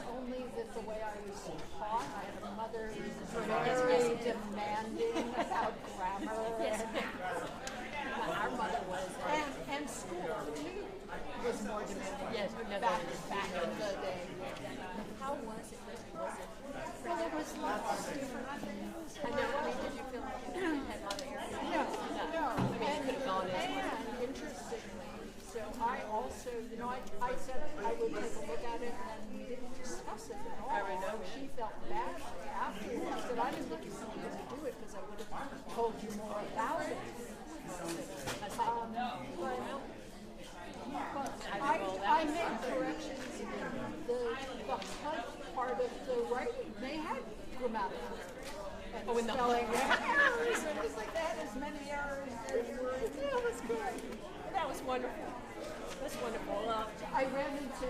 Only that the way I was taught, I had a mother who was very demanding about grammar, and our mother was, and school too was more demanding. Yes, back in the day. How was it? Well, it was lots of different things. I know. I mean, did you feel like you had a lot of areas? No. I mean, you could have gone in. And interestingly, so I also, I said I would take a look at it, and we didn't discuss it at all. I know. She felt badly afterwards, but I didn't think you needed to do it because I would have told you more about it. But I made corrections in the HUD part of the writing. They had grammatical and in the spelling errors. It was like they had as many errors as words. Yeah, it was good. That was wonderful. That's wonderful. I ran into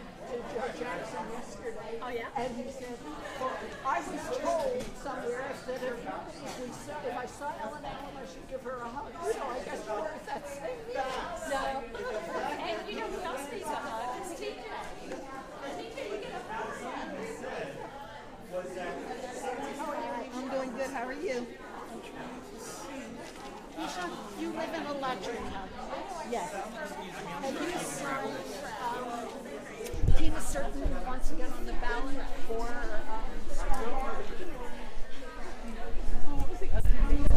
Joe Jackson yesterday. Oh, yeah? And he said, well, I was told somewhere that if I saw Ellen Allen, I should give her a hug. So I guess you were at that same meeting. No. And you know who else needs a hug? It's TJ. TJ, you get a hug. I'm doing good. How are you? Isha, you live in Electric County. Yes. Have you signed Tina Certain wants to get on the ballot for what was the other name?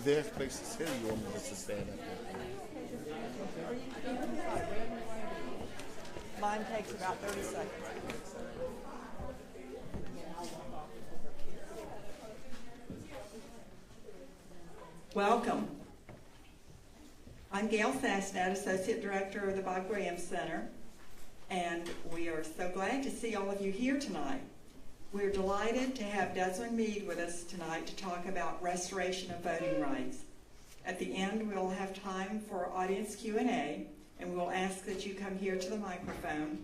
Is there a place to sit, or you want me just to stand up there? Mine takes about 30 seconds. Welcome. I'm Gail Sastad, Associate Director of the Bob Graham Center, and we are so glad to see all of you here tonight. We're delighted to have Desmond Meade with us tonight to talk about restoration of voting rights. At the end, we'll have time for audience Q&A, and we'll ask that you come here to the microphone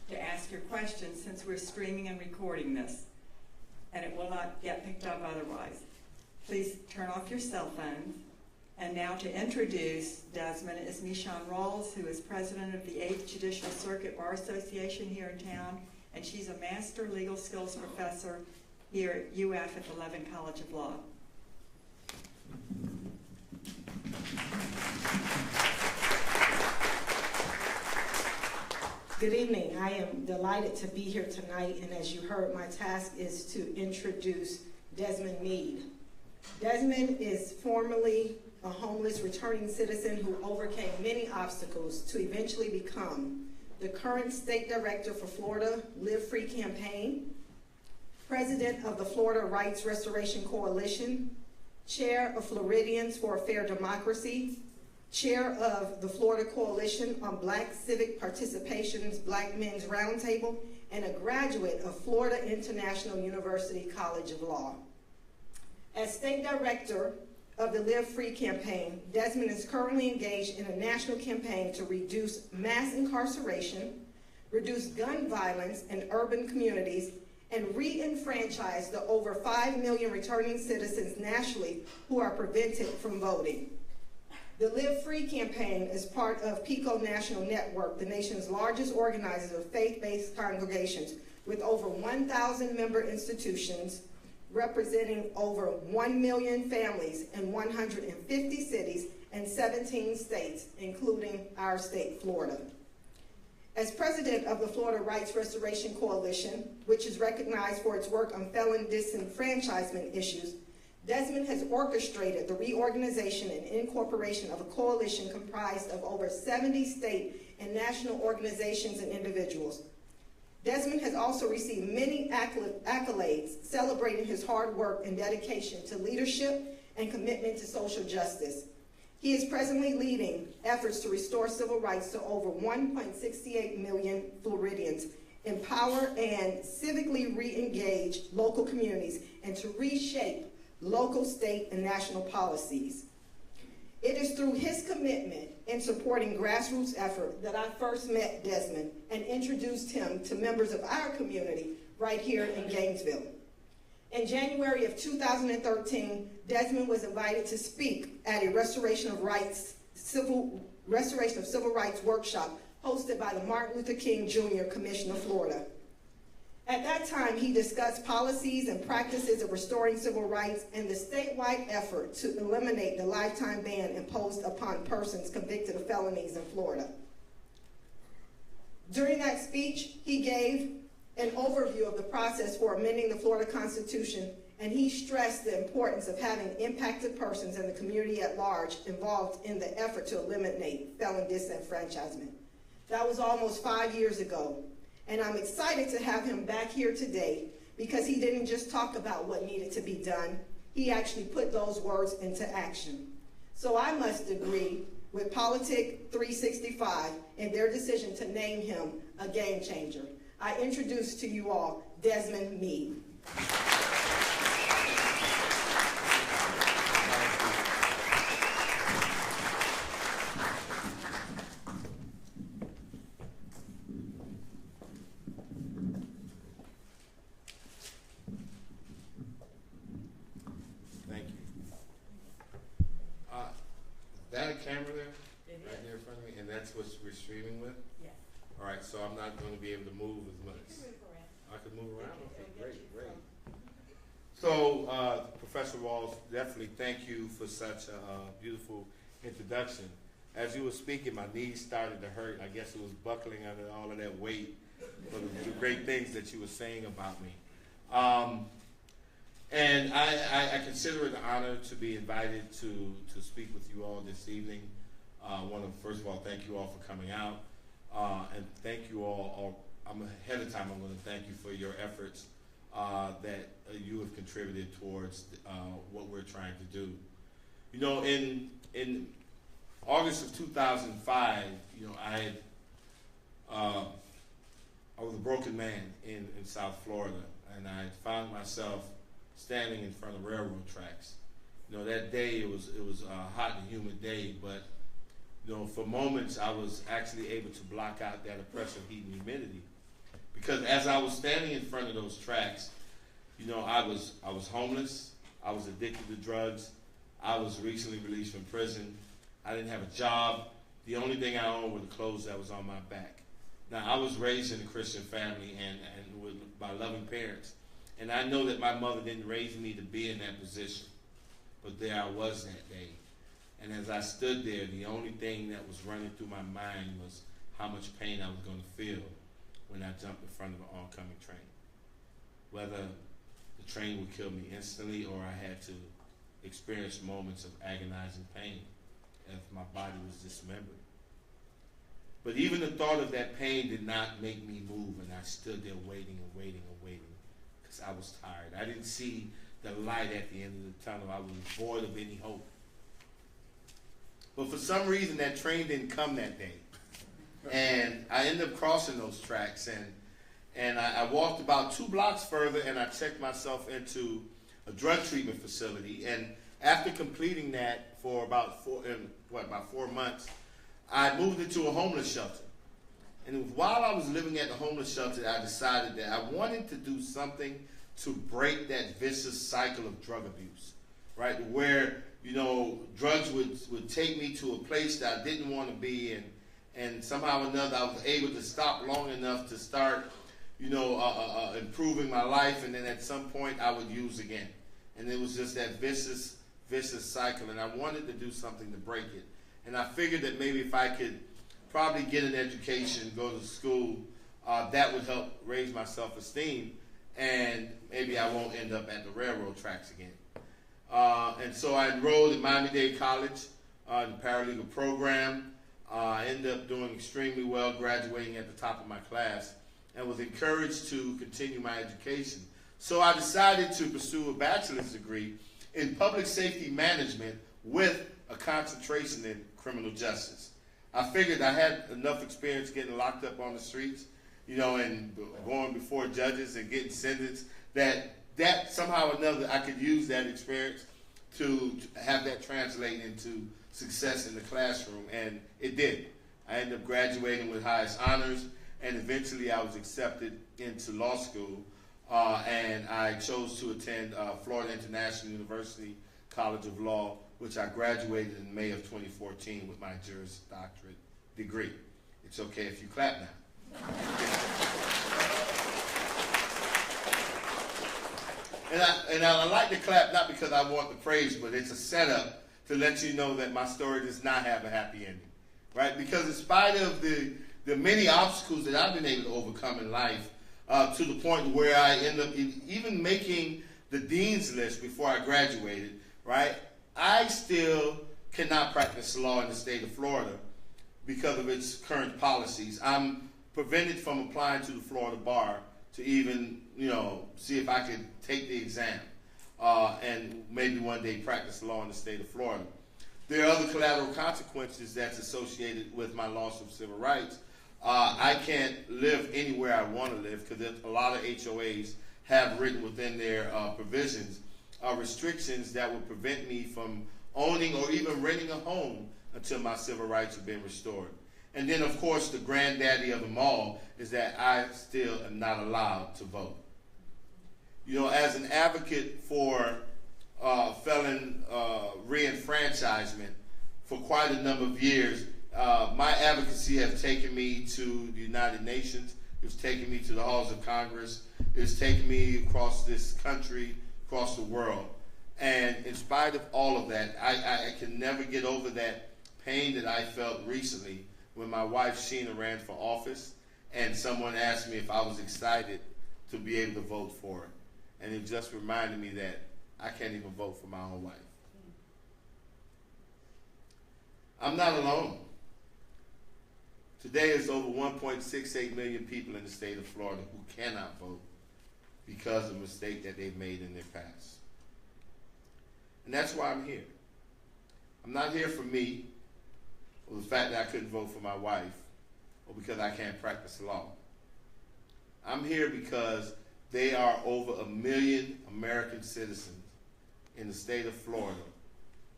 to ask your questions, since we're streaming and recording this, and it will not get picked up otherwise. Please turn off your cell phones. And now to introduce Desmond is Michonne Rawls, who is president of the 8th Judicial Circuit Bar Association here in town, and she's a master legal skills professor here at UF at the Levin College of Law. Good evening. I am delighted to be here tonight, and as you heard, my task is to introduce Desmond Meade. Desmond is formerly a homeless returning citizen who overcame many obstacles to eventually become the current state director for Florida Live Free campaign, president of the Florida Rights Restoration Coalition, chair of Floridians for a Fair Democracy, chair of the Florida Coalition on Black Civic Participation's Black Men's Roundtable, and a graduate of Florida International University College of Law. As state director of the Live Free campaign, Desmond is currently engaged in a national campaign to reduce mass incarceration, reduce gun violence in urban communities, and re-enfranchise the over 5 million returning citizens nationally who are prevented from voting. The Live Free campaign is part of PICO National Network, the nation's largest organizer of faith-based congregations, with over 1,000 member institutions representing over 1 million families in 150 cities and 17 states, including our state, Florida. As president of the Florida Rights Restoration Coalition, which is recognized for its work on felon disenfranchisement issues, Desmond has orchestrated the reorganization and incorporation of a coalition comprised of over 70 state and national organizations and individuals. Desmond has also received many accolades celebrating his hard work and dedication to leadership and commitment to social justice. He is presently leading efforts to restore civil rights to over 1.68 million Floridians, empower and civically re-engage local communities, and to reshape local, state, and national policies. It is through his commitment in supporting grassroots effort that I first met Desmond and introduced him to members of our community right here in Gainesville. In January of 2013, Desmond was invited to speak at a restoration of civil rights workshop hosted by the Martin Luther King Jr. Commission of Florida. At that time, he discussed policies and practices of restoring civil rights and the statewide effort to eliminate the lifetime ban imposed upon persons convicted of felonies in Florida. During that speech, he gave an overview of the process for amending the Florida Constitution, and he stressed the importance of having impacted persons and the community at large involved in the effort to eliminate felon disenfranchisement. That was almost 5 years ago. And I'm excited to have him back here today because he didn't just talk about what needed to be done, he actually put those words into action. So I must agree with Politic 365 in their decision to name him a game changer. I introduce to you all Desmond Meade. Camera there? Right there in front of me? And that's what we're streaming with? Yeah. All right, so I'm not going to be able to move as much. I can move around? Okay, great. So, Professor Rawls, definitely thank you for such a beautiful introduction. As you were speaking, my knees started to hurt. I guess it was buckling under all of that weight for the great things that you were saying about me. And I consider it an honor to be invited to speak with you all this evening. I want to, first of all, thank you all for coming out. And thank you all, I'm ahead of time, I'm going to thank you for your efforts that you have contributed towards what we're trying to do. You know, in August of 2005, you know, I was a broken man in South Florida, and I found myself standing in front of railroad tracks. You know, that day it was a hot and humid day, but you know, for moments I was actually able to block out that oppressive heat and humidity, because as I was standing in front of those tracks, you know, I was homeless, I was addicted to drugs, I was recently released from prison, I didn't have a job. The only thing I owned were the clothes that was on my back. Now, I was raised in a Christian family and by loving parents. And I know that my mother didn't raise me to be in that position. But there I was that day. And as I stood there, the only thing that was running through my mind was how much pain I was going to feel when I jumped in front of an oncoming train. Whether the train would kill me instantly or I had to experience moments of agonizing pain as my body was dismembered. But even the thought of that pain did not make me move, and I stood there waiting and waiting and waiting because I was tired. I didn't see the light at the end of the tunnel. I was void of any hope. But for some reason, that train didn't come that day. And I ended up crossing those tracks, and I walked about 2 blocks further, and I checked myself into a drug treatment facility. And after completing that for about 4 months, I moved into a homeless shelter. And while I was living at the homeless shelter, I decided that I wanted to do something to break that vicious cycle of drug abuse, right? Where, you know, drugs would take me to a place that I didn't want to be in, and somehow or another I was able to stop long enough to start, you know, improving my life, and then at some point I would use again. And it was just that vicious cycle, and I wanted to do something to break it. And I figured that maybe if I could probably get an education, go to school, that would help raise my self-esteem, and maybe I won't end up at the railroad tracks again. And so I enrolled at Miami-Dade College in the paralegal program. I ended up doing extremely well, graduating at the top of my class, and was encouraged to continue my education. So I decided to pursue a bachelor's degree in public safety management with a concentration in criminal justice. I figured I had enough experience getting locked up on the streets, you know, and going before judges and getting sentenced, that somehow or another I could use that experience to have that translate into success in the classroom, and it did. I ended up graduating with highest honors, and eventually I was accepted into law school, and I chose to attend Florida International University College of Law, which I graduated in May of 2014 with my Juris Doctorate degree. It's okay if you clap now. And I like to clap not because I want the praise, but it's a setup to let you know that my story does not have a happy ending, right? Because in spite of the many obstacles that I've been able to overcome in life, to the point where I end up even making the dean's list before I graduated, right? I still cannot practice law in the state of Florida because of its current policies. I'm prevented from applying to the Florida bar to even, you know, see if I could take the exam and maybe one day practice law in the state of Florida. There are other collateral consequences that's associated with my loss of civil rights. I can't live anywhere I want to live because a lot of HOAs have written within their provisions restrictions that would prevent me from owning or even renting a home until my civil rights have been restored. And then, of course, the granddaddy of them all is that I still am not allowed to vote. You know, as an advocate for felon reenfranchisement for quite a number of years, my advocacy has taken me to the United Nations. It's taken me to the halls of Congress. It's taken me across this country, across the world. And in spite of all of that, I can never get over that pain that I felt recently when my wife Sheena ran for office and someone asked me if I was excited to be able to vote for her. and it just reminded me that I can't even vote for my own wife. I'm not alone. Today is over 1.68 million people in the state of Florida who cannot vote because of a mistake that they've made in their past. And that's why I'm here. I'm not here for me, or the fact that I couldn't vote for my wife, or because I can't practice law. I'm here because there are over 1 million American citizens in the state of Florida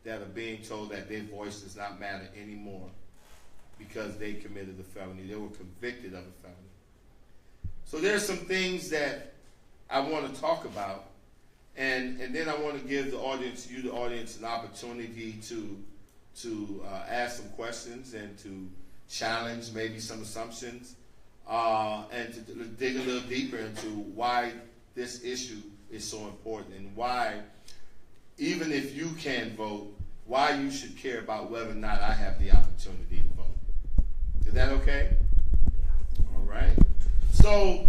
that are being told that their voice does not matter anymore because they committed a felony. They were convicted of a felony. So there's some things that I want to talk about, and then I want to give the audience, you the audience, an opportunity to ask some questions and to challenge maybe some assumptions, and to dig a little deeper into why this issue is so important and why, even if you can vote, why you should care about whether or not I have the opportunity to vote. Is that okay? All right. So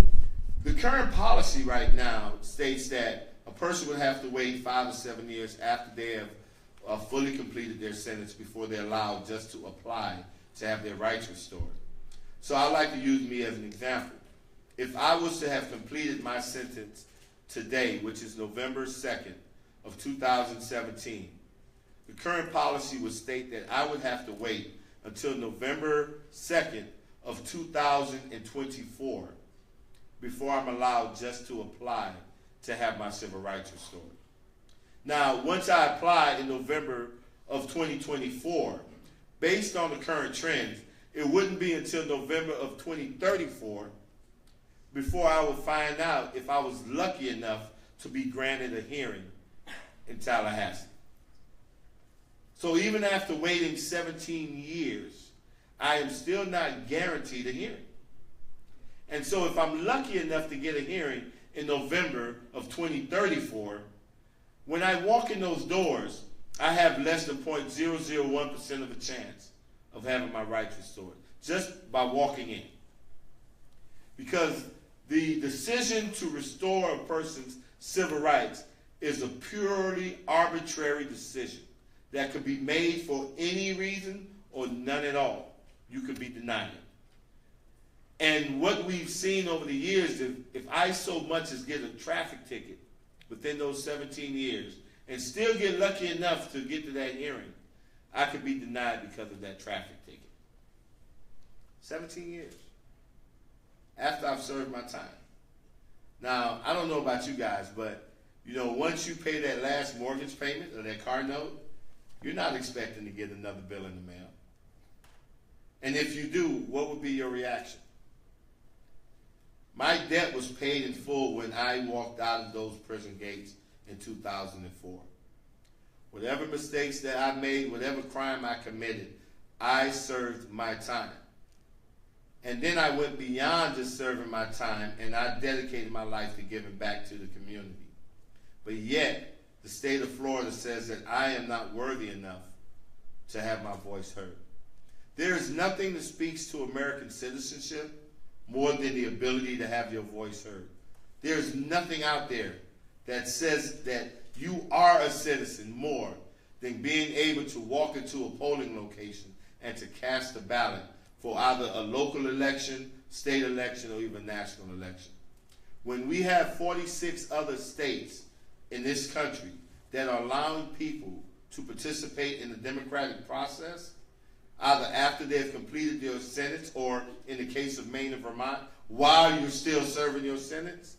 the current policy right now states that a person would have to wait 5 or 7 years after they have fully completed their sentence before they're allowed just to apply to have their rights restored. So I'd like to use me as an example. If I was to have completed my sentence today, which is November 2nd of 2017, the current policy would state that I would have to wait until November 2nd of 2024 before I'm allowed just to apply to have my civil rights restored. Now, once I apply in November of 2024, based on the current trends, it wouldn't be until November of 2034 before I would find out if I was lucky enough to be granted a hearing in Tallahassee. So even after waiting 17 years, I am still not guaranteed a hearing. And so if I'm lucky enough to get a hearing in November of 2034, when I walk in those doors, I have less than 0.001% of a chance of having my rights restored, just by walking in. Because the decision to restore a person's civil rights is a purely arbitrary decision that could be made for any reason or none at all. You could be denied it. And what we've seen over the years, if I so much as get a traffic ticket within those 17 years and still get lucky enough to get to that hearing, I could be denied because of that traffic ticket. 17 years after I've served my time. Now, I don't know about you guys, but you know, once you pay that last mortgage payment or that car note, you're not expecting to get another bill in the mail. And if you do, what would be your reaction? My debt was paid in full when I walked out of those prison gates in 2004. Whatever mistakes that I made, whatever crime I committed, I served my time. And then I went beyond just serving my time, and I dedicated my life to giving back to the community. But yet, the state of Florida says that I am not worthy enough to have my voice heard. There is nothing that speaks to American citizenship more than the ability to have your voice heard. There is nothing out there that says that you are a citizen more than being able to walk into a polling location and to cast a ballot for either a local election, state election, or even national election. When we have 46 other states in this country that are allowing people to participate in the democratic process, either after they've completed their sentence or, in the case of Maine and Vermont, while you're still serving your sentence,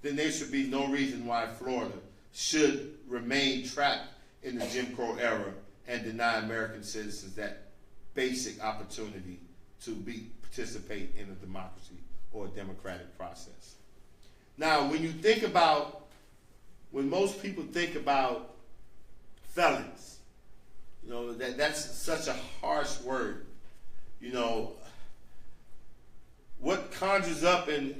then there should be no reason why Florida should remain trapped in the Jim Crow era and deny American citizens that basic opportunity to participate in a democracy or a democratic process. Now, when most people think about felons, you know, that's such a harsh word. You know, what conjures up in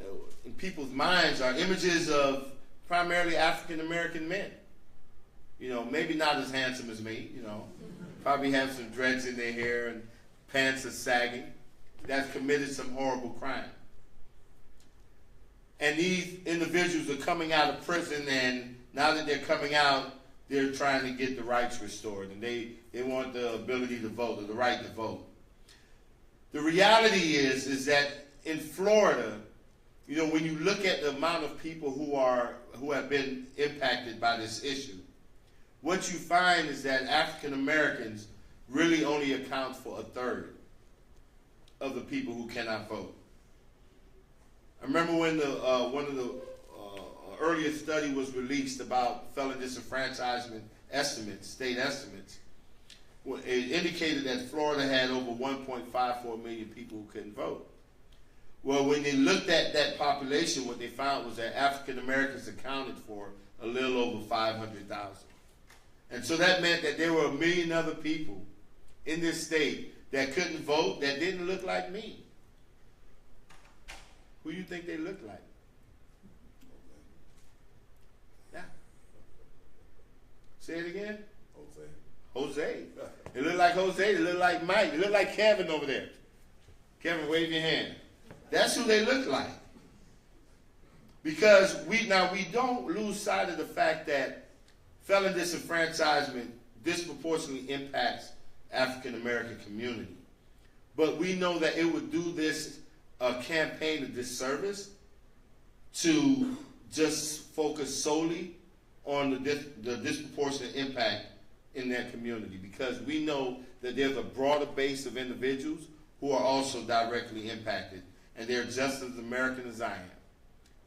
people's minds are images of primarily African-American men. You know, maybe not as handsome as me, you know, probably have some dreads in their hair and pants are sagging, that's committed some horrible crime. And these individuals are coming out of prison, and now that they're coming out, they're trying to get the rights restored, and they want the ability to vote, or the right to vote. The reality is that in Florida, you know, when you look at the amount of people who have been impacted by this issue, what you find is that African Americans really only account for a third of the people who cannot vote. I remember when one of the earlier study was released about felon disenfranchisement estimates, state estimates. It indicated that Florida had over 1.54 million people who couldn't vote. Well, when they looked at that population, what they found was that African Americans accounted for a little over 500,000. And so that meant that there were 1 million other people in this state that couldn't vote, that didn't look like me. Who do you think they look like? Yeah. Say it again. Jose. They look like Jose. They look like Mike. They look like Kevin over there. Kevin, wave your hand. That's who they look like. Because we don't lose sight of the fact that felon disenfranchisement disproportionately impacts African American community. But we know that it would do this campaign a disservice to just focus solely on the disproportionate impact in that community, because we know that there's a broader base of individuals who are also directly impacted, and they're just as American as I am.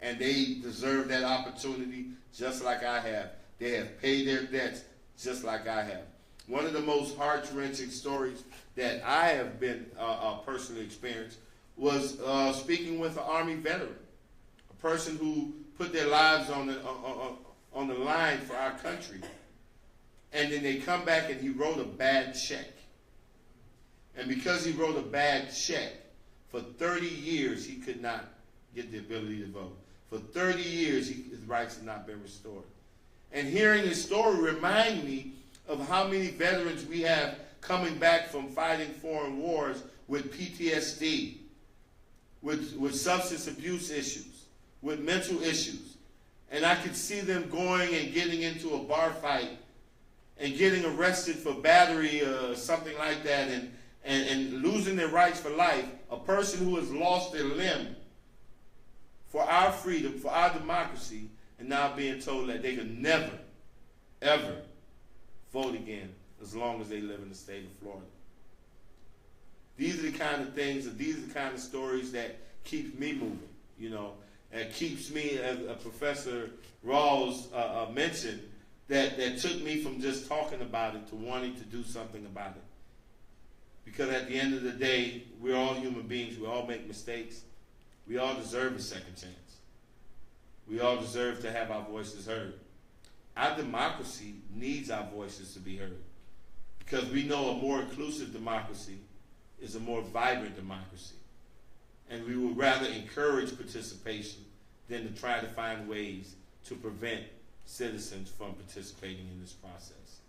And they deserve that opportunity just like I have. They have paid their debts just like I have. One of the most heart-wrenching stories that I have been personally experienced was speaking with an Army veteran, a person who put their lives on the line for our country. And then they come back and he wrote a bad check. And because he wrote a bad check, for 30 years he could not get the ability to vote. For 30 years his rights had not been restored. And hearing his story remind me of how many veterans we have coming back from fighting foreign wars with PTSD, with substance abuse issues, with mental issues. And I could see them going and getting into a bar fight and getting arrested for battery or something like that, and losing their rights for life. A person who has lost their limb for our freedom, for our democracy, and now being told that they can never, ever vote again as long as they live in the state of Florida. These are the kind of things, and these are the kind of stories that keep me moving, you know, and keeps me, as Professor Rawls mentioned, that took me from just talking about it to wanting to do something about it. Because at the end of the day, we're all human beings. We all make mistakes. We all deserve a second chance. We all deserve to have our voices heard. Our democracy needs our voices to be heard, because we know a more inclusive democracy is a more vibrant democracy. And we would rather encourage participation than to try to find ways to prevent citizens from participating in this process.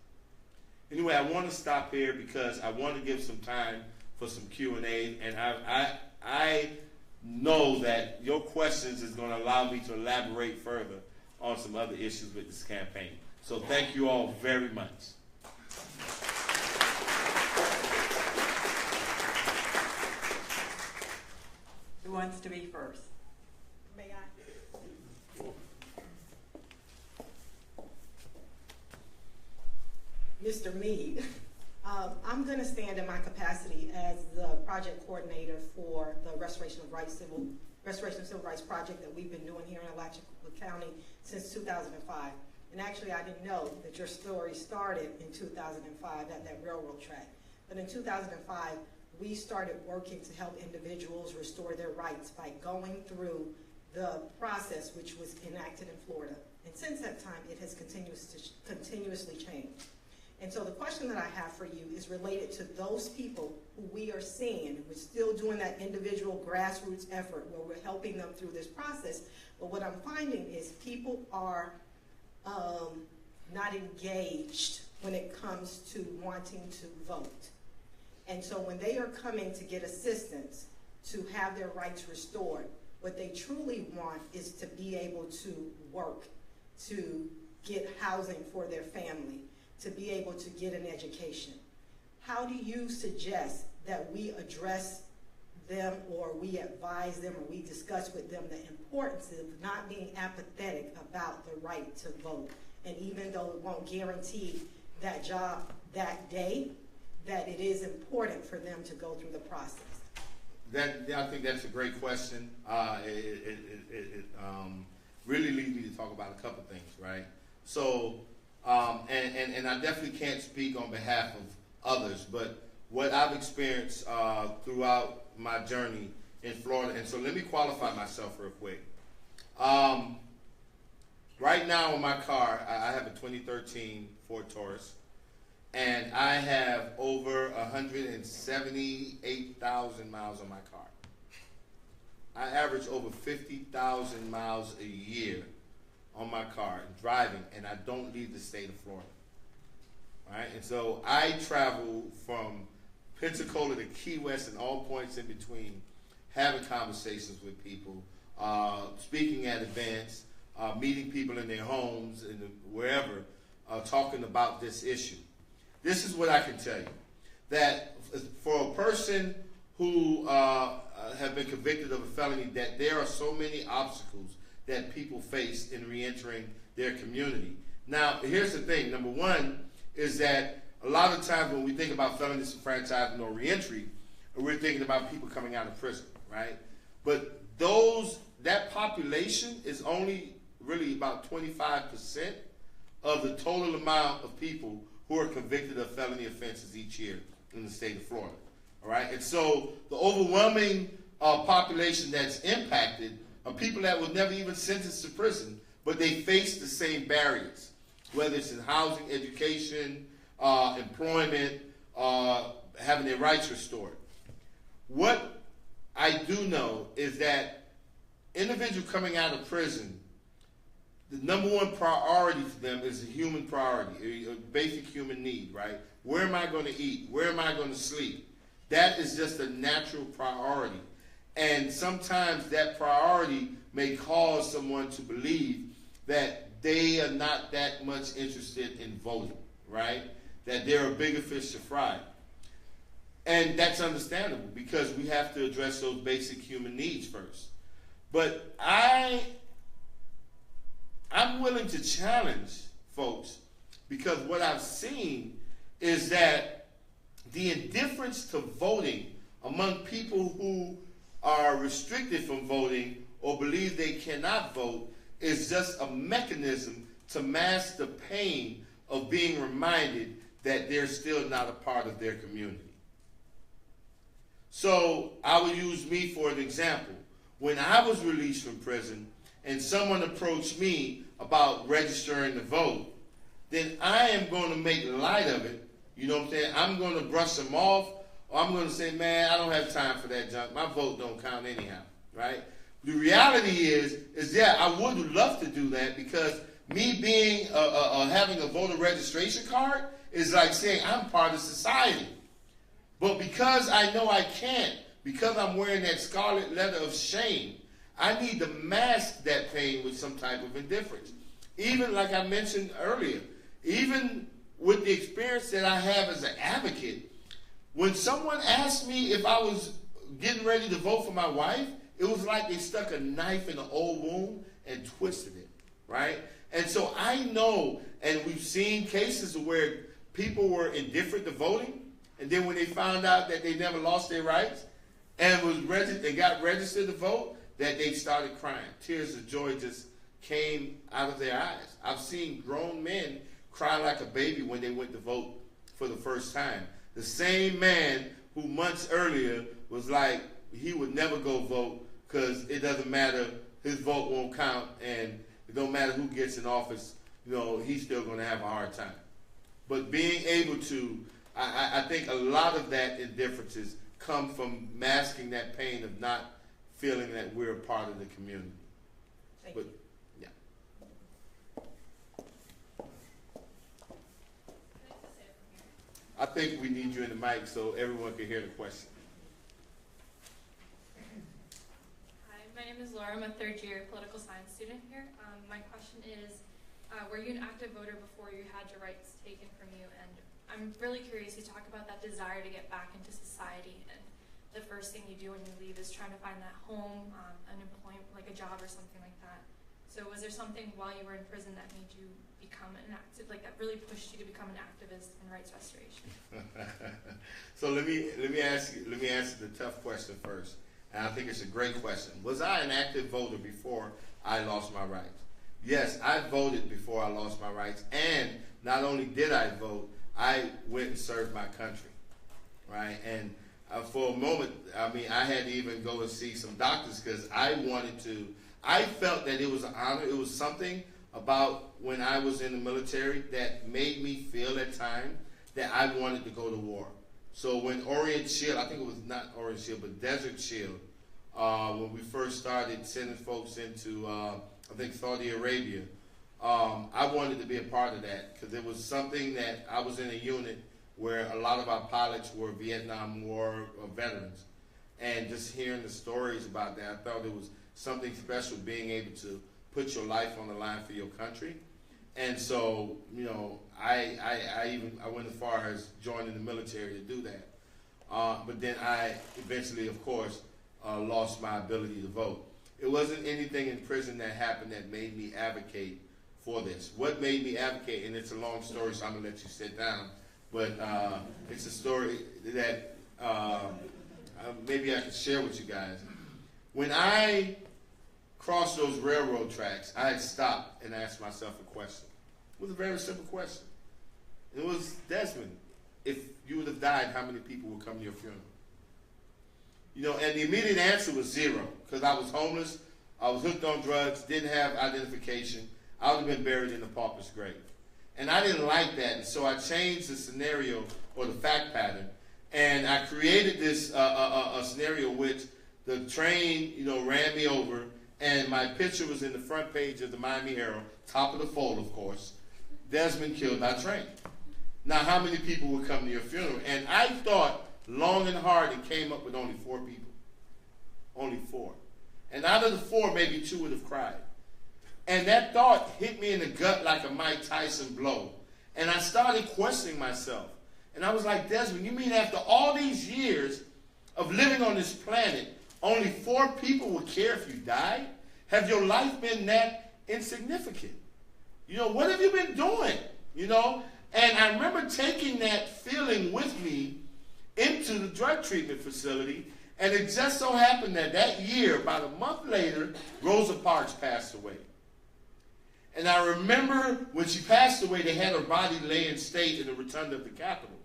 Anyway, I want to stop here because I want to give some time for some Q&A, and I know that your questions is going to allow me to elaborate further on some other issues with this campaign. So thank you all very much. Who wants to be first? May I? Mr. Meade, I'm going to stand in my capacity as the project coordinator for the Restoration of Civil Rights project that we've been doing here in Alachua County since 2005. And actually, I didn't know that your story started in 2005 at that railroad track. But in 2005, we started working to help individuals restore their rights by going through the process which was enacted in Florida. And since that time, it has continuously changed. And so the question that I have for you is related to those people who we are seeing. We're still doing that individual grassroots effort where we're helping them through this process. But what I'm finding is people are not engaged when it comes to wanting to vote. And so when they are coming to get assistance to have their rights restored, What they truly want is to be able to work, to get housing for their family, to be able to get an education. How do you suggest that we address them, or we advise them, or we discuss with them the importance of not being apathetic about the right to vote? And even though it won't guarantee that job that day, that it is important for them to go through the process. I think that's a great question. It really leads me to talk about a couple things, right? So, and I definitely can't speak on behalf of others, but what I've experienced throughout my journey in Florida, and so let me qualify myself real quick. Right now in my car, I have a 2013 Ford Taurus, and I have over 178,000 miles on my car. I average over 50,000 miles a year on my car driving, and I don't leave the state of Florida. Right? And so I travel from Pensacola to Key West and all points in between, having conversations with people, speaking at events, meeting people in their homes and wherever, talking about this issue. This is what I can tell you, that for a person who have been convicted of a felony, that there are so many obstacles that people face in reentering their community. Now, here's the thing. Number one is that a lot of times when we think about felon disenfranchisement or reentry, we're thinking about people coming out of prison, right? But that population is only really about 25% of the total amount of people who are convicted of felony offenses each year in the state of Florida. All right, and so the overwhelming population that's impacted are people that were never even sentenced to prison, but they face the same barriers, whether it's in housing, education, employment, having their rights restored. What I do know is that individuals coming out of prison, the number one priority for them is a human priority, a basic human need, right? Where am I going to eat? Where am I going to sleep? That is just a natural priority. And sometimes that priority may cause someone to believe that they are not that much interested in voting, right? That they're a bigger fish to fry. And that's understandable because we have to address those basic human needs first. But I'm willing to challenge folks because what I've seen is that the indifference to voting among people who are restricted from voting or believe they cannot vote is just a mechanism to mask the pain of being reminded that they're still not a part of their community. So I will use me for an example. When I was released from prison and someone approached me about registering to vote, then I am going to make light of it. You know what I'm saying? I'm going to brush them off, or I'm going to say, man, I don't have time for that junk. My vote don't count anyhow, right? The reality is yeah, I would love to do that because me being having a voter registration card is like saying I'm part of society. But because I know I can't, because I'm wearing that scarlet letter of shame, I need to mask that pain with some type of indifference. Even like I mentioned earlier, even with the experience that I have as an advocate, when someone asked me if I was getting ready to vote for my wife, it was like they stuck a knife in an old wound and twisted it, right? And so I know, and we've seen cases where people were indifferent to voting, and then when they found out that they never lost their rights and got registered to vote, that they started crying. Tears of joy just came out of their eyes. I've seen grown men cry like a baby when they went to vote for the first time. The same man who months earlier was like he would never go vote because it doesn't matter, his vote won't count, and it don't matter who gets in office, he's still going to have a hard time. But being able to, I think a lot of that indifferences come from masking that pain of not feeling that we're a part of the community. But yeah. I think we need you in the mic so everyone can hear the question. Hi, my name is third-year political science student here. My question is, were you an active voter before you had your rights taken from you? And I'm really curious, you talk about that desire to get back into society, and the first thing you do when you leave is trying to find that home, an employment, like a job or something like that. So was there something while you were in prison that made you become an active, like that really pushed you to become an activist in rights restoration? So let me answer the tough question first, and I think it's a great question. Was I an active voter before I lost my rights? Yes, I voted before I lost my rights, and not only did I vote, I went and served my country, right? And for a moment, I mean, I had to even go and see some doctors because I felt that it was an honor. It was something about when I was in the military that made me feel at times that I wanted to go to war. So when Orient Shield, I think it was not Orient Shield, but Desert Shield, when we first started sending folks into, I think, Saudi Arabia, I wanted to be a part of that because it was something that I was in a unit where a lot of our pilots were Vietnam War veterans. And just hearing the stories about that, I thought it was something special being able to put your life on the line for your country. And so, you know, I went as far as joining the military to do that. But then I eventually, of course, lost my ability to vote. It wasn't anything in prison that happened that made me advocate for this. What made me advocate, and it's a long story, so I'm going to let you sit down, but it's a story that maybe I can share with you guys. When I crossed those railroad tracks, I had stopped and asked myself a question. It was a very simple question. It was, Desmond, if you would have died, how many people would come to your funeral? You know, and the immediate answer was 0, because I was homeless, I was hooked on drugs, didn't have identification. I would have been buried in a pauper's grave. And I didn't like that, and so I changed the scenario or the fact pattern, and I created this a scenario which the train, you know, ran me over, and my picture was in the front page of the Miami Herald, top of the fold, of course. Desmond killed by train. Now, how many people would come to your funeral? And I thought long and hard and came up with only 4 people. Only 4. And out of the 4, maybe 2 would have cried. And that thought hit me in the gut like a Mike Tyson blow. And I started questioning myself. And I was like, Desmond, you mean after all these years of living on this planet, only 4 people would care if you died? Have your life been that insignificant? You know, what have you been doing? You know? And I remember taking that feeling with me into the drug treatment facility, and it just so happened that that year, about a month later, Rosa Parks passed away. And I remember when she passed away, they had her body lay in state in the rotunda of the Capitol.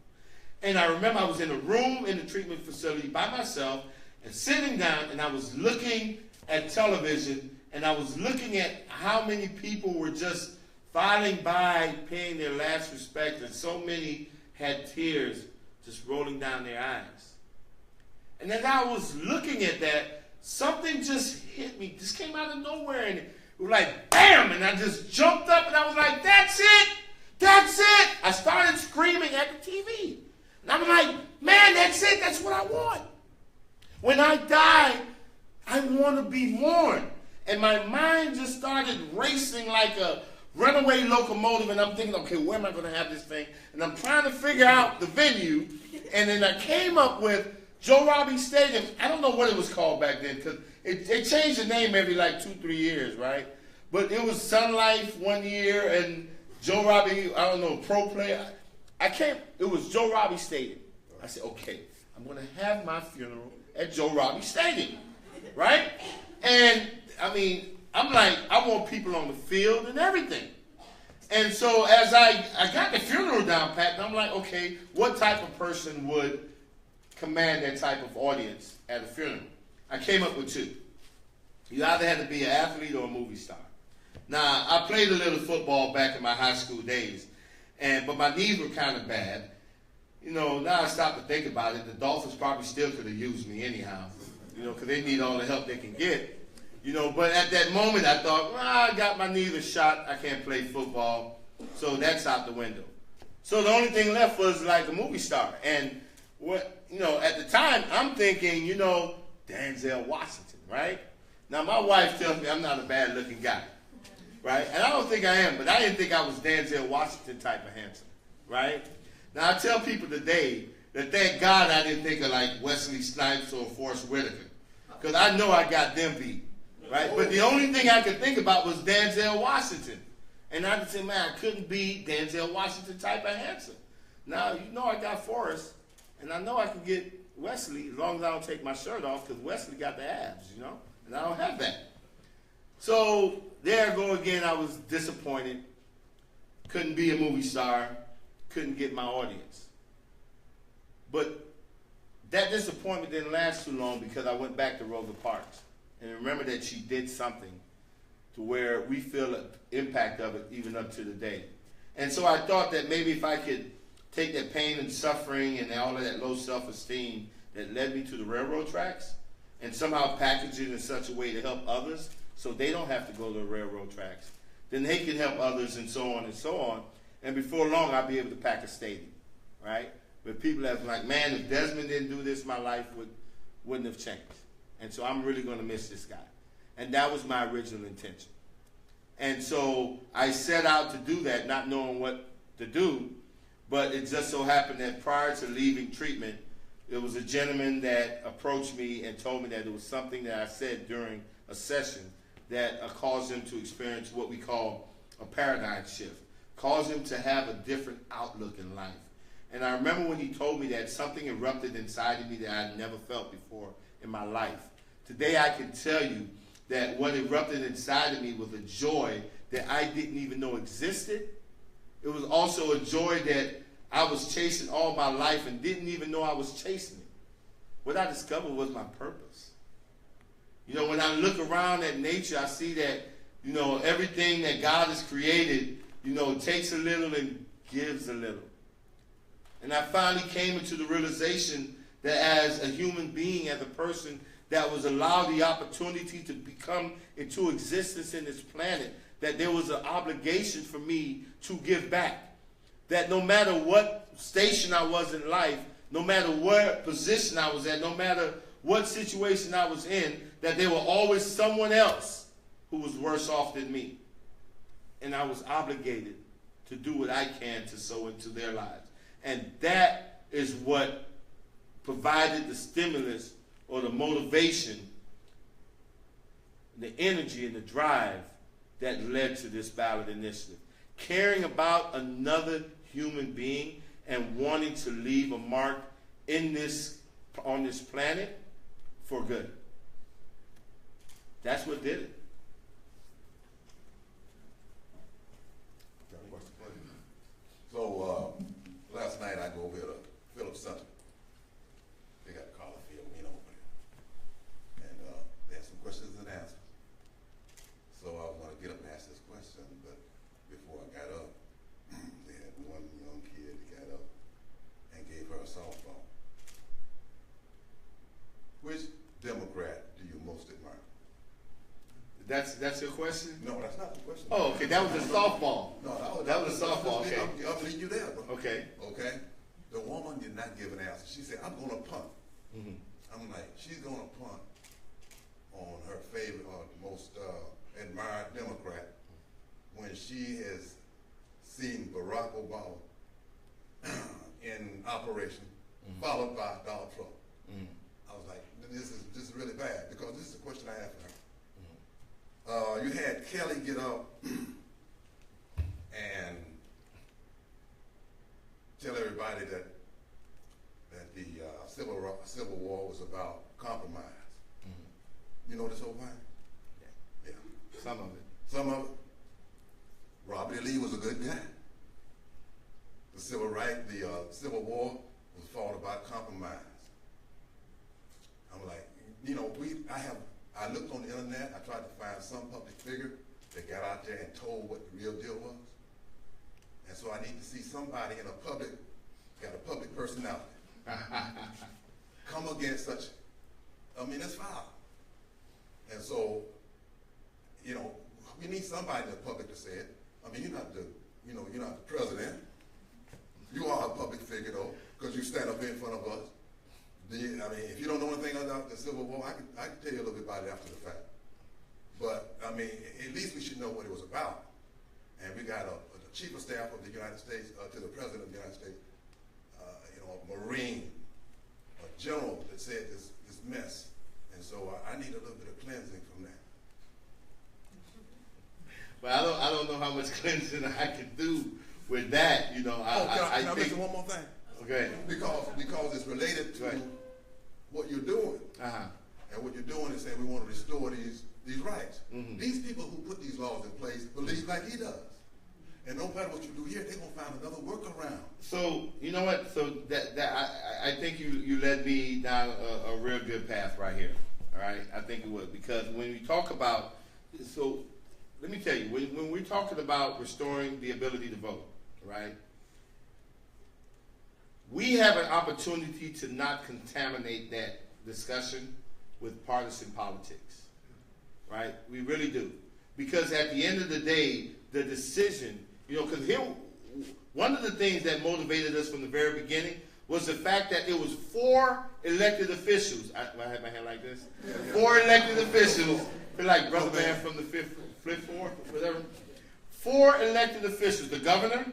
And I remember I was in a room in the treatment facility by myself and sitting down, and I was looking at television, and I was looking at how many people were just filing by, paying their last respect, and so many had tears just rolling down their eyes. And as I was looking at that, something just hit me, just came out of nowhere, and it was like, bam, and I just jumped up, and I was like, that's it, that's it. I started screaming at the TV. And I'm like, man, that's it, that's what I want. When I die, I want to be mourned. And my mind just started racing like a runaway locomotive, and I'm thinking, okay, where am I going to have this thing? And I'm trying to figure out the venue, and then I came up with Joe Robbie Stadium. I don't know what it was called back then, because it changed the name every like 2-3 years, right? But it was Sun Life one year, and Joe Robbie, I don't know, pro player. It was Joe Robbie Stadium. I said, okay, I'm going to have my funeral at Joe Robbie Stadium, right? And, I mean, I'm like, I want people on the field and everything. And so as I got the funeral down pat, and I'm like, okay, what type of person would command that type of audience at a funeral? I came up with 2. You either had to be an athlete or a movie star. Now, I played a little football back in my high school days, but my knees were kind of bad. You know, now I stop to think about it, the Dolphins probably still could have used me anyhow, you know, because they need all the help they can get. You know, but at that moment I thought, well, I got my knees shot, I can't play football, so that's out the window. So the only thing left was like a movie star. And what, you know, at the time I'm thinking, you know, Denzel Washington, right? Now, my wife tells me I'm not a bad-looking guy, right? And I don't think I am, but I didn't think I was Denzel Washington type of handsome, right? Now, I tell people today that thank God I didn't think of like Wesley Snipes or Forrest Whitaker, because I know I got them beat, right? But the only thing I could think about was Denzel Washington. And I just said, man, I couldn't be Denzel Washington type of handsome. Now, you know I got Forrest, and I know I can get Wesley as long as I don't take my shirt off, because Wesley got the abs, you know? And I don't have that. So there I go again. I was disappointed. Couldn't be a movie star. Couldn't get my audience. But that disappointment didn't last too long, because I went back to Rosa Parks. And remember that she did something to where we feel the impact of it even up to today. And so I thought that maybe if I could take that pain and suffering and all of that low self-esteem that led me to the railroad tracks and somehow package it in such a way to help others so they don't have to go to the railroad tracks, then they can help others and so on and so on. And before long, I'll be able to pack a stadium, right? But people have like, man, if Desmond didn't do this, my life wouldn't have changed. And so I'm really going to miss this guy. And that was my original intention. And so I set out to do that, not knowing what to do, but it just so happened that prior to leaving treatment, there was a gentleman that approached me and told me that it was something that I said during a session that caused him to experience what we call a paradigm shift, caused him to have a different outlook in life. And I remember when he told me that, something erupted inside of me that I had never felt before in my life. Today I can tell you that what erupted inside of me was a joy that I didn't even know existed. It was also a joy that I was chasing all my life and didn't even know I was chasing it. What I discovered was my purpose. You know, when I look around at nature, I see that, you know, everything that God has created, you know, takes a little and gives a little. And I finally came into the realization that as a human being, as a person that was allowed the opportunity to become into existence in this planet, that there was an obligation for me to give back. That no matter what station I was in life, no matter what position I was at, no matter what situation I was in, that there was always someone else who was worse off than me. And I was obligated to do what I can to sow into their lives. And that is what provided the stimulus or the motivation, the energy and the drive that led to this ballot initiative. Caring about another human being and wanting to leave a mark in on this planet for good. That's what did it. So last night I go over to Phillips Center. They got a college field, you know, and they had some questions and answers. So I was going to get up and ask this question, but before I got up, they had one young kid that got up and gave her a softball. Which Democrat do you most admire? That's your question? No, that's not the question. Oh, okay, that was a softball. No, that was a softball. Okay. I'll leave you there, bro. Okay. Okay. The woman did not give an answer. She said, "I'm going to punt." Mm-hmm. I'm like, she's going to punt on her favorite or most admired Democrat when she has seen Barack Obama in operation, followed by Donald Trump. I was like, this is really bad, because this is a question I have for her. You had Kelly get up and tell everybody that the Civil War was about compromise. You know this whole thing? Yeah. Some of it. Some of it. Robert E. Lee was a good guy. The Civil War was fought about compromise. I'm like, you know, I looked on the internet, I tried to find some public figure that got out there and told what the real deal was. And so I need to see somebody got a public personality. Come against such, it's foul. And so, you know, we need somebody in the public to say it. You're not the president. You are a public figure though, because you stand up here in front of us. If you don't know anything about the Civil War, I can tell you a little bit about it after the fact. I mean, at least we should know what it was about. And we got a chief of staff of the United States, to the president of the United States, a Marine, a general that said this mess. And so I need a little bit of cleansing from that. Well, I don't know how much cleansing I can do with that. You know, Can I think, mention one more thing? Okay. Because it's related to what you're doing. Uh-huh. And what you're doing is saying we want to restore these rights. Mm-hmm. These people who put these laws in place believe like he does. And no matter what you do here, they're going to find another workaround. So, you know what? So I think you led me down a real good path right here. All right? I think you would. Because when we talk about, so let me tell you, when we're talking about restoring the ability to vote, right? We have an opportunity to not contaminate that discussion with partisan politics, right? We really do. Because at the end of the day, the decision, because here, one of the things that motivated us from the very beginning was the fact that it was 4 elected officials. I have my hand like this. 4 elected officials, feel like Brother Man from the fifth floor, whatever. 4 elected officials, the governor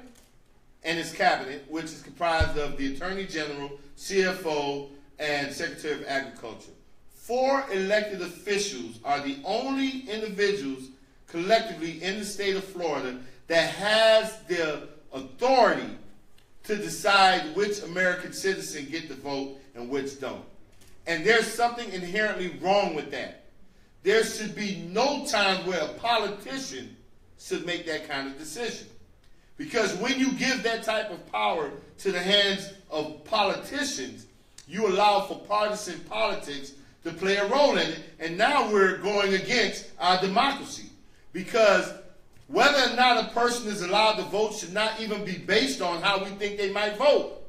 and his cabinet, which is comprised of the Attorney General, CFO, and Secretary of Agriculture. 4 elected officials are the only individuals collectively in the state of Florida that has the authority to decide which American citizen get to vote and which don't. And there's something inherently wrong with that. There should be no time where a politician should make that kind of decision. Because when you give that type of power to the hands of politicians, you allow for partisan politics to play a role in it, and now we're going against our democracy. Because whether or not a person is allowed to vote should not even be based on how we think they might vote.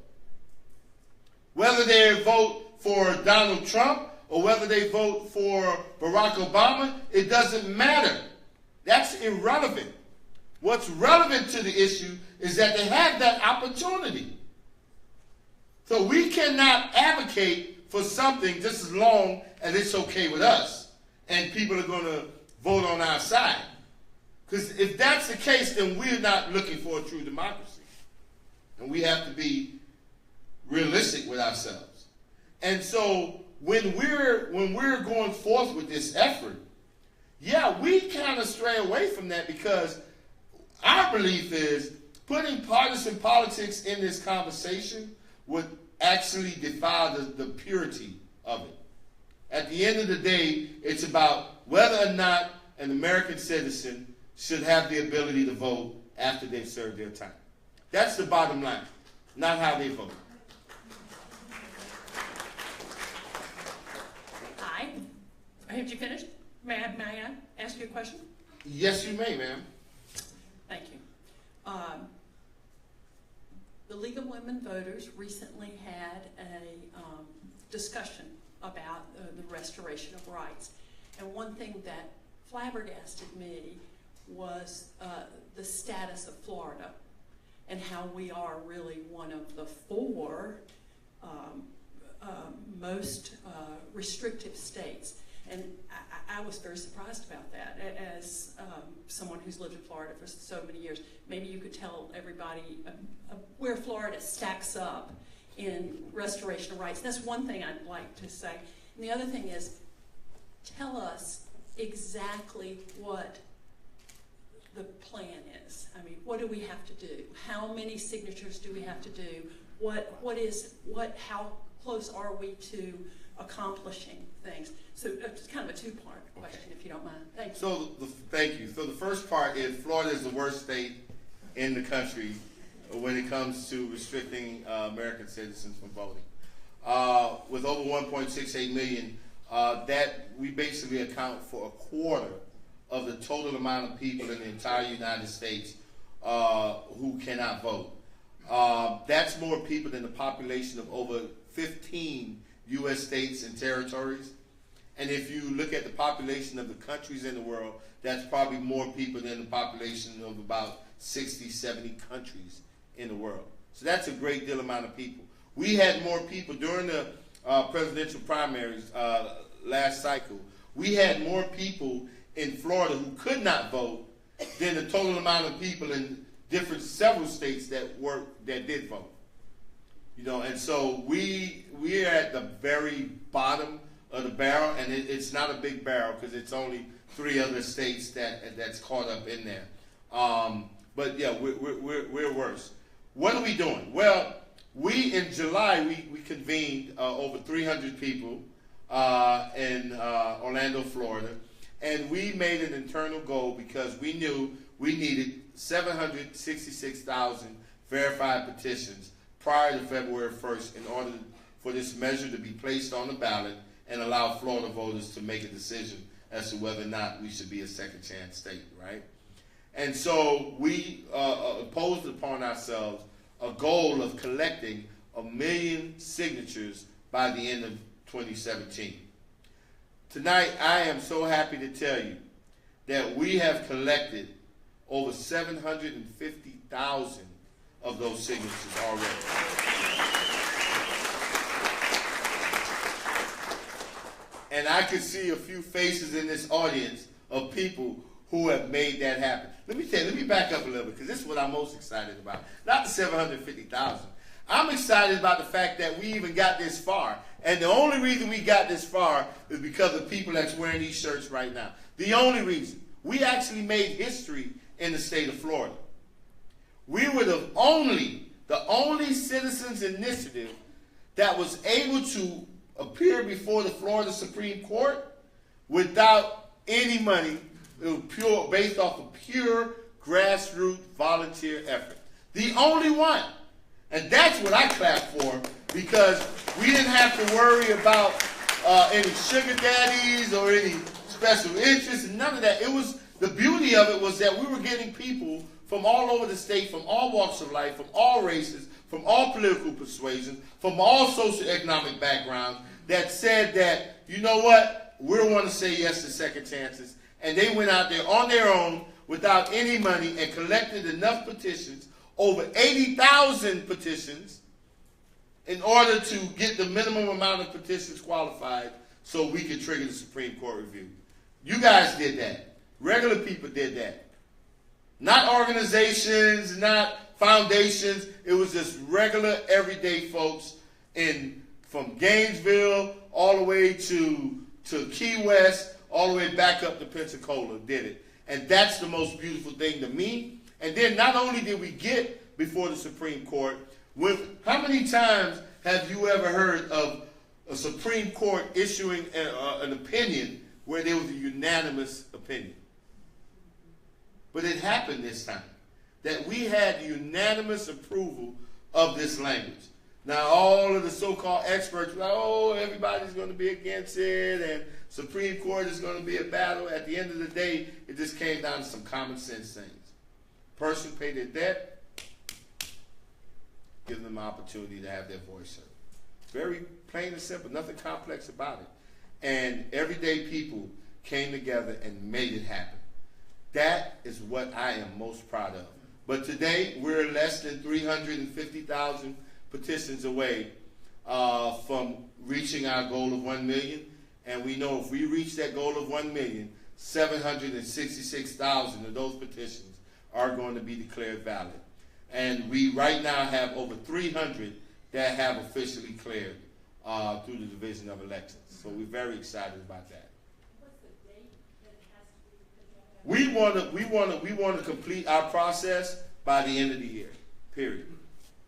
Whether they vote for Donald Trump or whether they vote for Barack Obama, it doesn't matter. That's irrelevant. What's relevant to the issue is that they have that opportunity. So we cannot advocate for something just as long as it's okay with us and people are going to vote on our side. Because if that's the case, then we're not looking for a true democracy. And we have to be realistic with ourselves. And so when we're going forth with this effort, yeah, we kind of stray away from that because our belief is putting partisan politics in this conversation would actually defy the purity of it. At the end of the day, it's about whether or not an American citizen should have the ability to vote after they've served their time. That's the bottom line, not how they vote. Hi. Have you finished? May I ask you a question? Yes, you may, ma'am. Thank you. The League of Women Voters recently had a discussion about the restoration of rights. And one thing that flabbergasted me was the status of Florida and how we are really one of the 4 most restrictive states. And I was very surprised about that as someone who's lived in Florida for so many years. Maybe you could tell everybody where Florida stacks up in restoration of rights. That's one thing I'd like to say. And the other thing is, tell us exactly what the plan is. I mean, what do we have to do? How many signatures do we have to do? How close are we to accomplishing things? So it's kind of a 2-part question, if you don't mind. Thank you. Thank you. So the first part is Florida is the worst state in the country when it comes to restricting American citizens from voting. With over 1.68 million, that we basically account for 1/4 of the total amount of people in the entire United States who cannot vote. That's more people than the population of over 15 U.S. states and territories. And if you look at the population of the countries in the world, that's probably more people than the population of about 60, 70 countries in the world. So that's a great deal amount of people. We had more people during the presidential primaries last cycle. We had more people in Florida who could not vote than the total amount of people in several states that did vote. You know, and so we are at the very bottom of the barrel, and it's not a big barrel because it's only 3 other states that's caught up in there. But yeah, we're worse. What are we doing? Well, in July we convened over 300 people in Orlando, Florida, and we made an internal goal because we knew we needed 766,000 verified petitions prior to February 1st in order for this measure to be placed on the ballot and allow Florida voters to make a decision as to whether or not we should be a second chance state, right? And so we imposed upon ourselves a goal of collecting 1 million signatures by the end of 2017. Tonight, I am so happy to tell you that we have collected over 750,000 of those signatures already. And I can see a few faces in this audience of people who have made that happen. Let me back up a little bit, because this is what I'm most excited about. Not the 750,000. I'm excited about the fact that we even got this far. And the only reason we got this far is because of people that's wearing these shirts right now. The only reason. We actually made history in the state of Florida. We were the only citizens initiative that was able to appear before the Florida Supreme Court without any money. It was based off of pure grassroots volunteer effort. The only one. And that's what I clap for, because we didn't have to worry about any sugar daddies or any special interests and none of that. The beauty of it was that we were getting people from all over the state, from all walks of life, from all races, from all political persuasions, from all socioeconomic backgrounds that said that, you know what, we want to say yes to second chances. And they went out there on their own without any money and collected enough petitions, over 80,000 petitions, in order to get the minimum amount of petitions qualified so we could trigger the Supreme Court review. You guys did that. Regular people did that. Not organizations, not foundations. It was just regular, everyday folks from Gainesville all the way to Key West, all the way back up to Pensacola did it. And that's the most beautiful thing to me. And then not only did we get before the Supreme Court, how many times have you ever heard of a Supreme Court issuing an opinion where there was a unanimous opinion? But it happened this time, that we had unanimous approval of this language. Now, all of the so-called experts were like, oh, everybody's going to be against it, and Supreme Court is going to be a battle. At the end of the day, it just came down to some common sense things. Person pay their debt, give them an opportunity to have their voice heard. Very plain and simple, nothing complex about it. And everyday people came together and made it happen. That is what I am most proud of. But today, we're less than 350,000 petitions away from reaching our goal of 1 million. And we know if we reach that goal of 1 million, 766,000 of those petitions are going to be declared valid. And we right now have over 300 that have officially cleared through the Division of Elections. So we're very excited about that. We want to complete our process by the end of the year, period.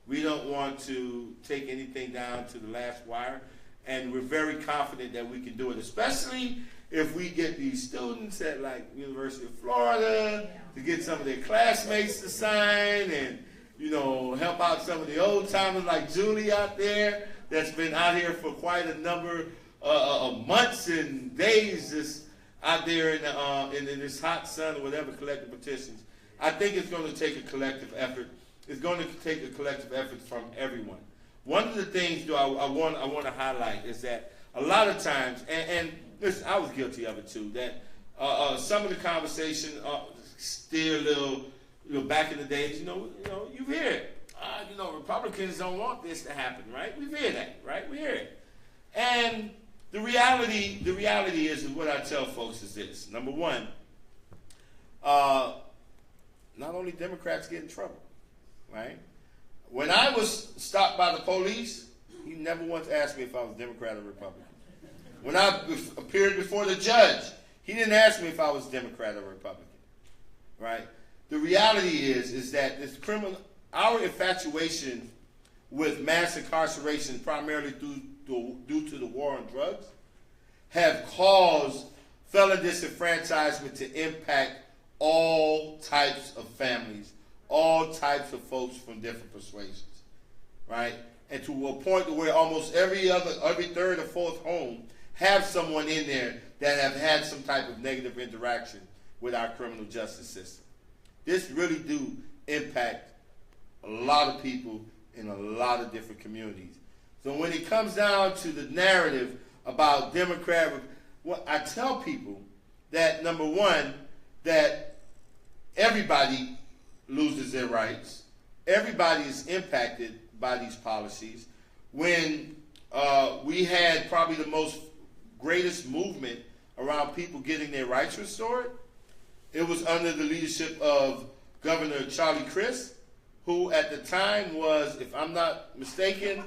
We don't want to take anything down to the last wire, and we're very confident that we can do it, especially if we get these students at like University of Florida to get some of their classmates to sign and, you know, help out some of the old timers like Julie out there that's been out here for quite a number of months and days just out there in this hot sun or whatever, collecting petitions. I think it's going to take a collective effort. It's going to take a collective effort from everyone. One of the things I want to highlight is that a lot of times, and listen, I was guilty of it too, that some of the conversation still a little, back in the days, you hear it. Republicans don't want this to happen, right? We hear that, right? We hear it. And The reality is what I tell folks is this. Number one, not only Democrats get in trouble, right? When I was stopped by the police, he never once asked me if I was Democrat or Republican. When I appeared before the judge, he didn't ask me if I was Democrat or Republican, right? The reality is that this our infatuation with mass incarceration, primarily due to the war on drugs, have caused felon disenfranchisement to impact all types of families, all types of folks from different persuasions, right? And to a point where almost every third or fourth home have someone in there that have had some type of negative interaction with our criminal justice system. This really do impact a lot of people in a lot of different communities. So when it comes down to the narrative about Democrat, well, I tell people that, number one, that everybody loses their rights. Everybody is impacted by these policies. When we had probably the greatest movement around people getting their rights restored, it was under the leadership of Governor Charlie Crist, who at the time was, if I'm not mistaken,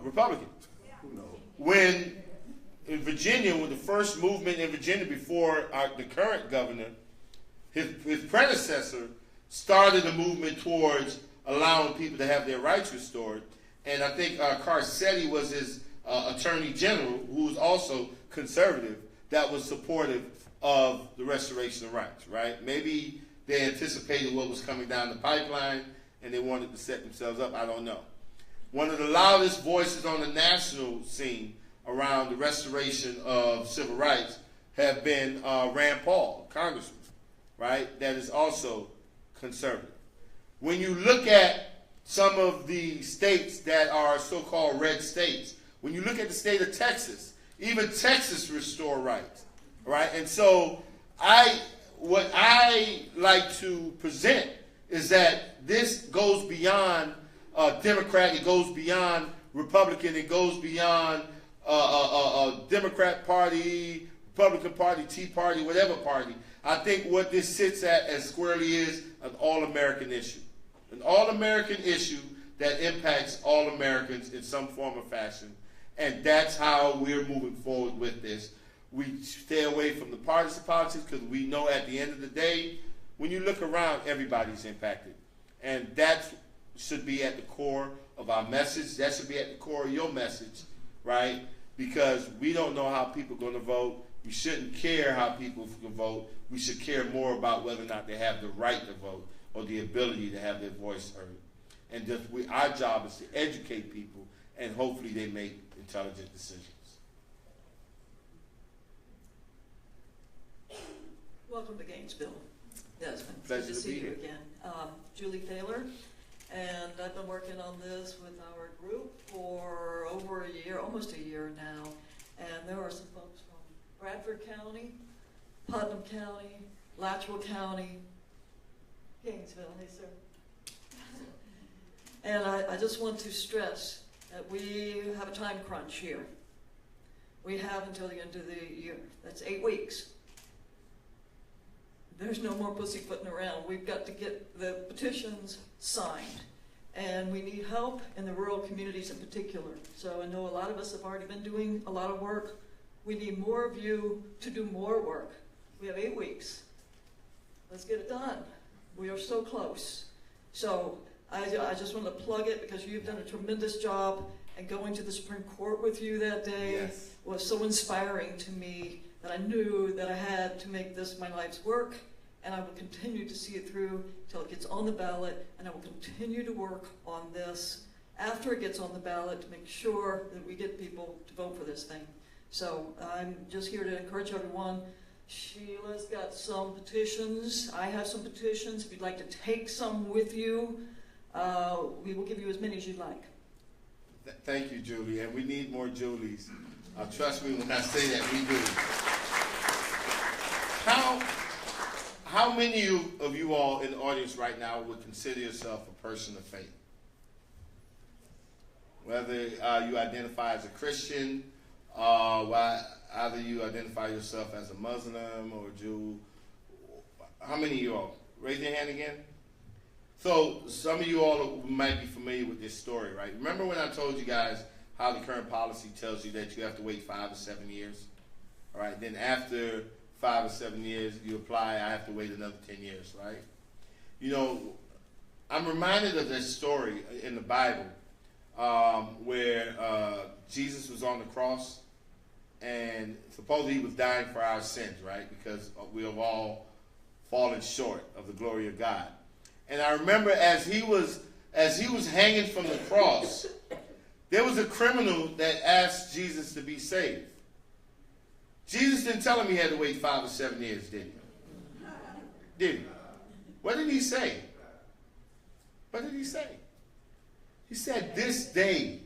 Republican. When in Virginia, when the first movement in Virginia before the current governor, his predecessor started a movement towards allowing people to have their rights restored. And I think Garcetti was his attorney general, who was also conservative, that was supportive of the restoration of rights, right? Maybe they anticipated what was coming down the pipeline and they wanted to set themselves up. I don't know. One of the loudest voices on the national scene around the restoration of civil rights have been Rand Paul, congressman, right? That is also conservative. When you look at some of the states that are so-called red states, when you look at the state of Texas, even Texas restore rights, right? And so what I like to present is that this goes beyond Democrat, it goes beyond Republican, it goes beyond Democrat Party, Republican Party, Tea Party, whatever party. I think what this sits at as squarely is an all-American issue. An all-American issue that impacts all Americans in some form or fashion. And that's how we're moving forward with this. We stay away from the partisan politics because we know at the end of the day, when you look around, everybody's impacted. And that should be at the core of our message. That should be at the core of your message, right? Because we don't know how people are going to vote. We shouldn't care how people can vote. We should care more about whether or not they have the right to vote or the ability to have their voice heard. And our job is to educate people, and hopefully they make intelligent decisions. Welcome to Gainesville, Desmond. Pleasure Good to see be you here. again. Julie Taylor, and I've been working on this with our group for over a year, almost a year now. And there are some folks from Bradford County, Putnam County, Latchville County, Gainesville, hey sir. And I just want to stress that we have a time crunch here. We have until the end of the year. That's 8 weeks. There's no more pussyfooting around. We've got to get the petitions signed. And we need help in the rural communities in particular. So I know a lot of us have already been doing a lot of work. We need more of you to do more work. We have 8 weeks. Let's get it done. We are so close. So I just want to plug it because you've done a tremendous job, and going to the Supreme Court with you that day was so inspiring to me that I knew that I had to make this my life's work, and I will continue to see it through till it gets on the ballot, and I will continue to work on this after it gets on the ballot to make sure that we get people to vote for this thing. So I'm just here to encourage everyone. Sheila's got some petitions. I have some petitions. If you'd like to take some with you, we will give you as many as you'd like. Thank you, Julie, and we need more Julies. Trust me when I say that, we do. How many of you all in the audience right now would consider yourself a person of faith? whether you identify as a Christian, either you identify yourself as a Muslim or a Jew. How many of you all? Raise your hand again. So some of you all might be familiar with this story, right? Remember when I told you guys how the current policy tells you that you have to wait 5 or 7 years? All right, then after 5 or 7 years, you apply, I have to wait another 10 years, right? You know, I'm reminded of this story in the Bible where Jesus was on the cross and supposedly he was dying for our sins, right? Because we have all fallen short of the glory of God. And I remember as he was hanging from the cross, there was a criminal that asked Jesus to be saved. Jesus didn't tell him he had to wait 5 or 7 years, did he? Did he? What did he say? What did he say? He said, this day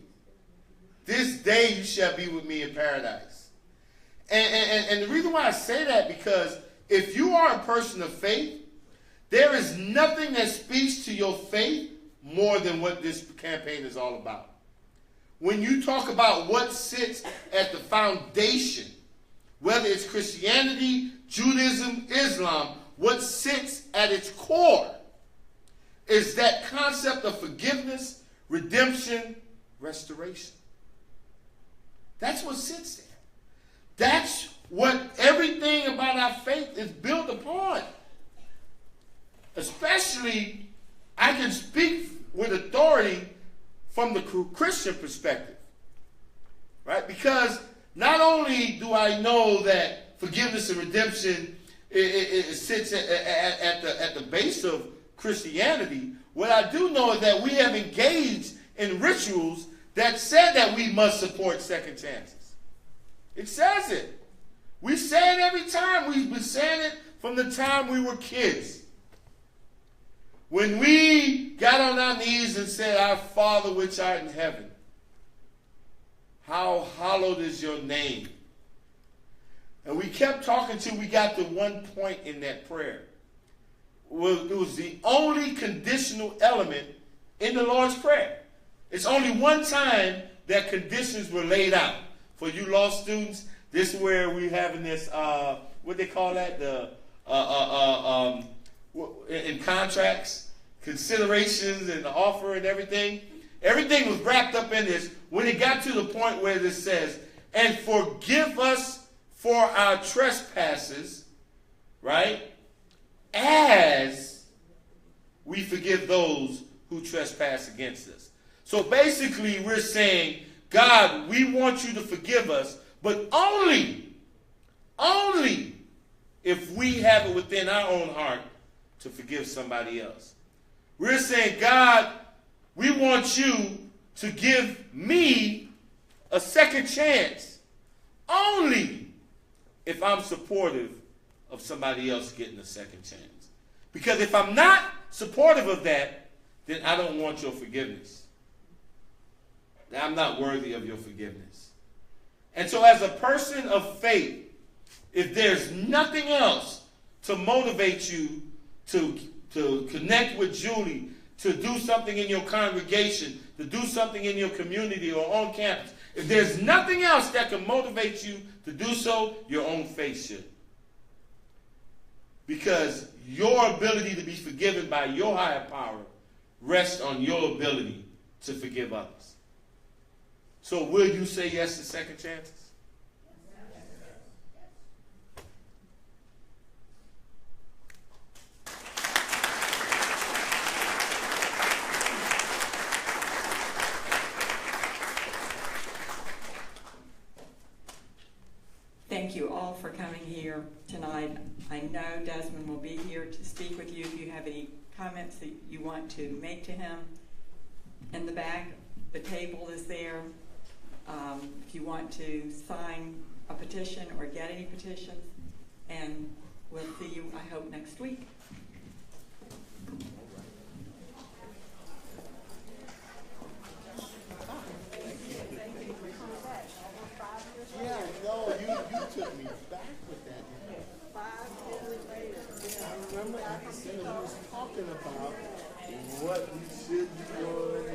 you shall be with me in paradise. And the reason why I say that, because if you are a person of faith, there is nothing that speaks to your faith more than what this campaign is all about. When you talk about what sits at the foundation, whether it's Christianity, Judaism, Islam, what sits at its core is that concept of forgiveness, redemption, restoration. That's what sits there. That's what everything about our faith is built upon. Especially, I can speak with authority from the Christian perspective, right? Because not only do I know that forgiveness and redemption it sits at the base of Christianity, what I do know is that we have engaged in rituals that said that we must support second chances. It says it. We say it every time. We've been saying it from the time we were kids. When we got on our knees and said, our Father which art in heaven, how hallowed is your name. And we kept talking till we got to one point in that prayer. It was the only conditional element in the Lord's Prayer. It's only one time that conditions were laid out. For you law students, this is where we're having this, what they call that? In contracts, considerations and the offer and everything. Everything was wrapped up in this when it got to the point where this says, and forgive us for our trespasses, right? As we forgive those who trespass against us. So basically we're saying, God, we want you to forgive us, but only if we have it within our own heart to forgive somebody else. We're saying, God, we want you to give me a second chance only if I'm supportive of somebody else getting a second chance. Because if I'm not supportive of that, then I don't want your forgiveness. I'm not worthy of your forgiveness. And so as a person of faith, if there's nothing else to motivate you to connect with Julie, to do something in your congregation, to do something in your community or on campus, if there's nothing else that can motivate you to do so, your own faith should. Because your ability to be forgiven by your higher power rests on your ability to forgive others. So will you say yes to second chances? Thank you all for coming here tonight. I know Desmond will be here to speak with you if you have any comments that you want to make to him. In the back, the table is there. If you want to sign a petition or get any petitions, and we'll see you, I hope, next week. Yeah, no, you took me back with that. 5 years later. I remember he was talking about what we should be doing.